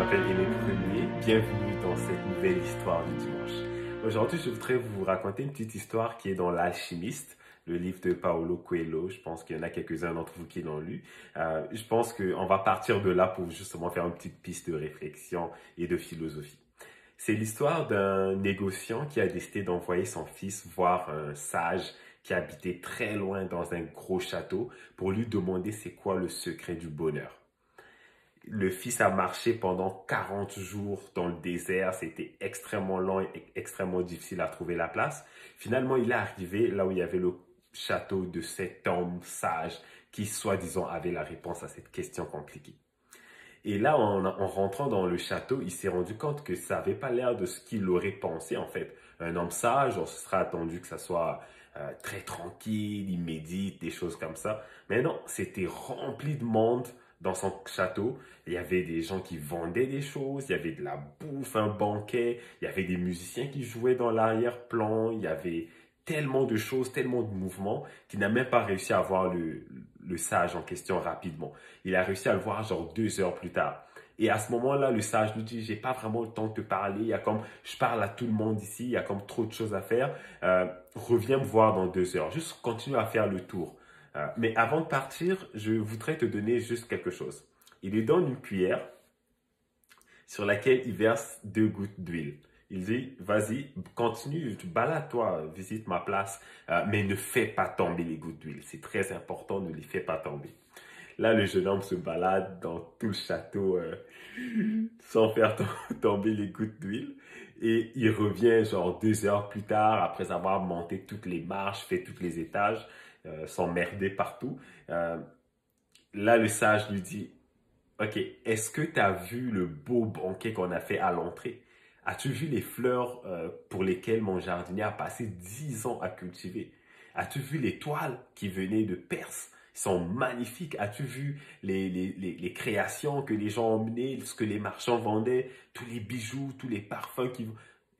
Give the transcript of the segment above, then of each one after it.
m'appelle Aimé Premier, bienvenue dans cette nouvelle histoire du dimanche. Aujourd'hui, je voudrais vous raconter une petite histoire qui est dans L'Alchimiste, le livre de Paulo Coelho. Je pense qu'il y en a quelques-uns d'entre vous qui l'ont lu. Je pense qu'on va partir de là pour justement faire une petite piste de réflexion et de philosophie. C'est l'histoire d'un négociant qui a décidé d'envoyer son fils voir un sage qui habitait très loin dans un gros château pour lui demander c'est quoi le secret du bonheur. Le fils a marché pendant 40 jours dans le désert. C'était extrêmement long et extrêmement difficile à trouver la place. Finalement, il est arrivé là où il y avait le château de cet homme sage qui, soi-disant, avait la réponse à cette question compliquée. Et là, en rentrant dans le château, il s'est rendu compte que ça n'avait pas l'air de ce qu'il aurait pensé, en fait. Un homme sage, on se serait attendu que ça soit très tranquille, il médite, des choses comme ça. Mais non, c'était rempli de monde dans son château. Il y avait des gens qui vendaient des choses, il y avait de la bouffe, un banquet, il y avait des musiciens qui jouaient dans l'arrière-plan, il y avait tellement de choses, tellement de mouvements qu'il n'a même pas réussi à voir le sage en question rapidement. Il a réussi à le voir genre 2 heures plus tard. Et à ce moment-là, le sage lui dit, j'ai pas vraiment le temps de te parler, il y a comme, je parle à tout le monde ici, il y a comme trop de choses à faire, reviens me voir dans 2 heures, juste continue à faire le tour. Mais avant de partir, je voudrais te donner juste quelque chose. Il lui donne une cuillère sur laquelle il verse 2 gouttes d'huile. Il dit, vas-y, continue, balade-toi, visite ma place, mais ne fais pas tomber les gouttes d'huile. C'est très important, ne les fais pas tomber. Là, le jeune homme se balade dans tout le château sans faire tomber les gouttes d'huile. Et il revient genre 2 heures plus tard, après avoir monté toutes les marches, fait tous les étages, s'emmerder partout. Là, le sage lui dit, OK, est-ce que tu as vu le beau banquet qu'on a fait à l'entrée? As-tu vu les fleurs pour lesquelles mon jardinier a passé 10 ans à cultiver? As-tu vu les toiles qui venaient de Perse? Ils sont magnifiques. As-tu vu les créations que les gens emmenaient, ce que les marchands vendaient, tous les bijoux, tous les parfums qui...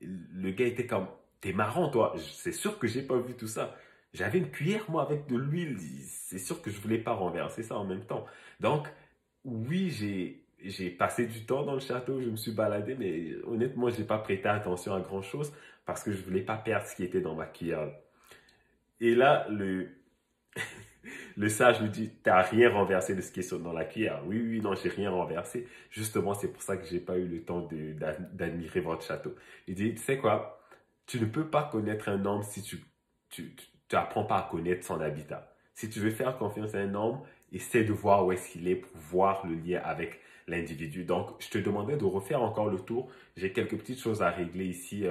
Le gars était comme, t'es marrant toi, c'est sûr que j'ai pas vu tout ça. J'avais une cuillère moi avec de l'huile, c'est sûr que je voulais pas renverser ça en même temps. Donc, oui, j'ai passé du temps dans le château, je me suis baladé, mais honnêtement, j'ai pas prêté attention à grand-chose parce que je voulais pas perdre ce qui était dans ma cuillère. Et là, le sage lui dit, t'as rien renversé de ce qui est dans la cuillère. Oui, oui, non, j'ai rien renversé. Justement, c'est pour ça que j'ai pas eu le temps d'admirer votre château. Il dit, tu sais quoi, tu ne peux pas connaître un homme si tu apprends pas à connaître son habitat. Si tu veux faire confiance à un homme, essaie de voir où est-ce qu'il est pour voir le lien avec l'individu. Donc, je te demandais de refaire encore le tour. J'ai quelques petites choses à régler ici.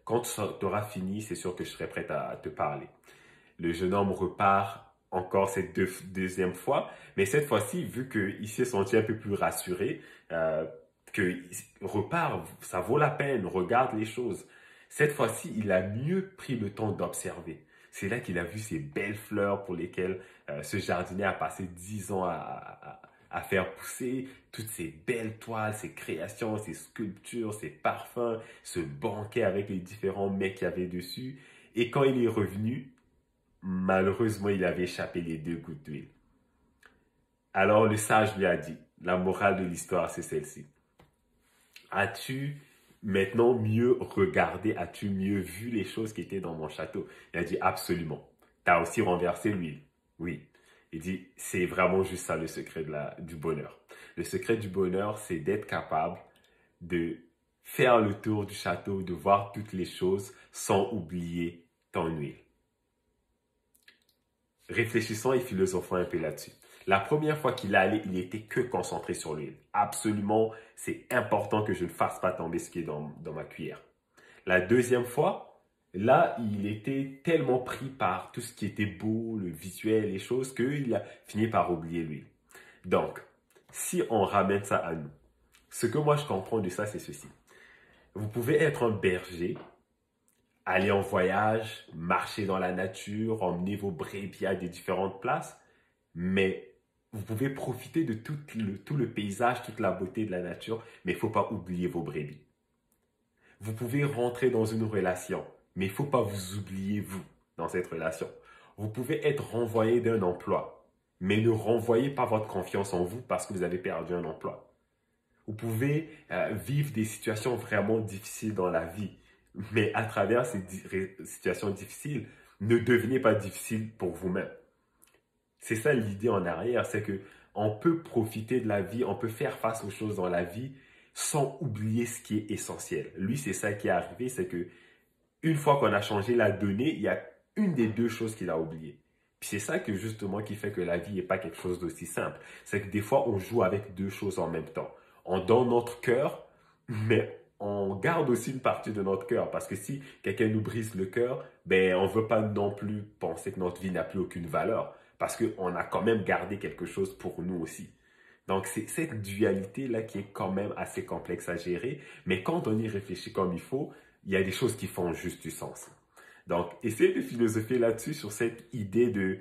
Quand tu auras fini, c'est sûr que je serai prête à te parler. Le jeune homme repart encore cette deuxième fois, mais cette fois-ci, vu qu'il s'est senti un peu plus rassuré, qu'il repart, ça vaut la peine, regarde les choses. Cette fois-ci, il a mieux pris le temps d'observer. C'est là qu'il a vu ces belles fleurs pour lesquelles ce jardinier a passé 10 ans à faire pousser, toutes ces belles toiles, ces créations, ces sculptures, ces parfums, ce banquet avec les différents mets qu'il y avait dessus. Et quand il est revenu, malheureusement, il avait échappé les 2 gouttes d'huile. Alors le sage lui a dit, la morale de l'histoire, c'est celle-ci. As-tu maintenant mieux regardé, as-tu mieux vu les choses qui étaient dans mon château? Il a dit, absolument. Tu as aussi renversé l'huile? Oui. Il dit, c'est vraiment juste ça le secret du bonheur. Le secret du bonheur, c'est d'être capable de faire le tour du château, de voir toutes les choses sans oublier ton huile. Réfléchissons et philosophons un peu là-dessus. La première fois qu'il est allé, il n'était que concentré sur l'huile. Absolument, c'est important que je ne fasse pas tomber ce qui est dans ma cuillère. La deuxième fois, là, il était tellement pris par tout ce qui était beau, le visuel, les choses, qu'il a fini par oublier l'huile. Donc, si on ramène ça à nous, ce que moi je comprends de ça, c'est ceci. Vous pouvez être un berger, aller en voyage, marcher dans la nature, emmener vos brebis à des différentes places, mais vous pouvez profiter de tout le paysage, toute la beauté de la nature, mais il ne faut pas oublier vos brebis. Vous pouvez rentrer dans une relation, mais il ne faut pas vous oublier vous dans cette relation. Vous pouvez être renvoyé d'un emploi, mais ne renvoyez pas votre confiance en vous parce que vous avez perdu un emploi. Vous pouvez vivre des situations vraiment difficiles dans la vie. Mais à travers ces situations difficiles, ne devenez pas difficile pour vous-même. C'est ça l'idée en arrière, c'est que on peut profiter de la vie, on peut faire face aux choses dans la vie sans oublier ce qui est essentiel. Lui, c'est ça qui est arrivé, c'est que une fois qu'on a changé la donnée, il y a une des deux choses qu'il a oubliées. Puis c'est ça que justement qui fait que la vie n'est pas quelque chose d'aussi simple. C'est que des fois, on joue avec deux choses en même temps. On donne notre cœur, mais on garde aussi une partie de notre cœur. Parce que si quelqu'un nous brise le cœur, ben, on ne veut pas non plus penser que notre vie n'a plus aucune valeur. Parce qu'on a quand même gardé quelque chose pour nous aussi. Donc, c'est cette dualité-là qui est quand même assez complexe à gérer. Mais quand on y réfléchit comme il faut, il y a des choses qui font juste du sens. Donc, essayez de philosopher là-dessus, sur cette idée de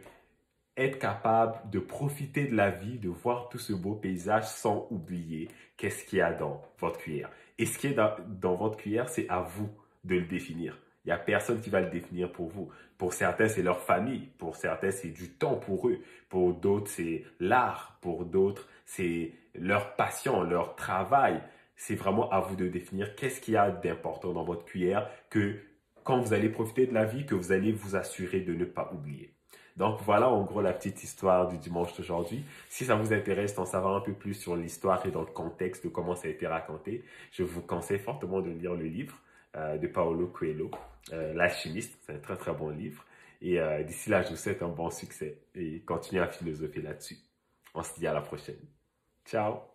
être capable de profiter de la vie, de voir tout ce beau paysage sans oublier qu'est-ce qu'il y a dans votre cuillère. Et ce qui est dans votre cuillère, c'est à vous de le définir. Il n'y a personne qui va le définir pour vous. Pour certains, c'est leur famille. Pour certains, c'est du temps pour eux. Pour d'autres, c'est l'art. Pour d'autres, c'est leur passion, leur travail. C'est vraiment à vous de définir qu'est-ce qu'il y a d'important dans votre cuillère que quand vous allez profiter de la vie, que vous allez vous assurer de ne pas oublier. Donc voilà en gros la petite histoire du dimanche d'aujourd'hui. Si ça vous intéresse d'en savoir un peu plus sur l'histoire et dans le contexte de comment ça a été raconté, je vous conseille fortement de lire le livre de Paulo Coelho, L'Alchimiste. C'est un très très bon livre. Et d'ici là, je vous souhaite un bon succès et continuez à philosopher là-dessus. On se dit à la prochaine. Ciao!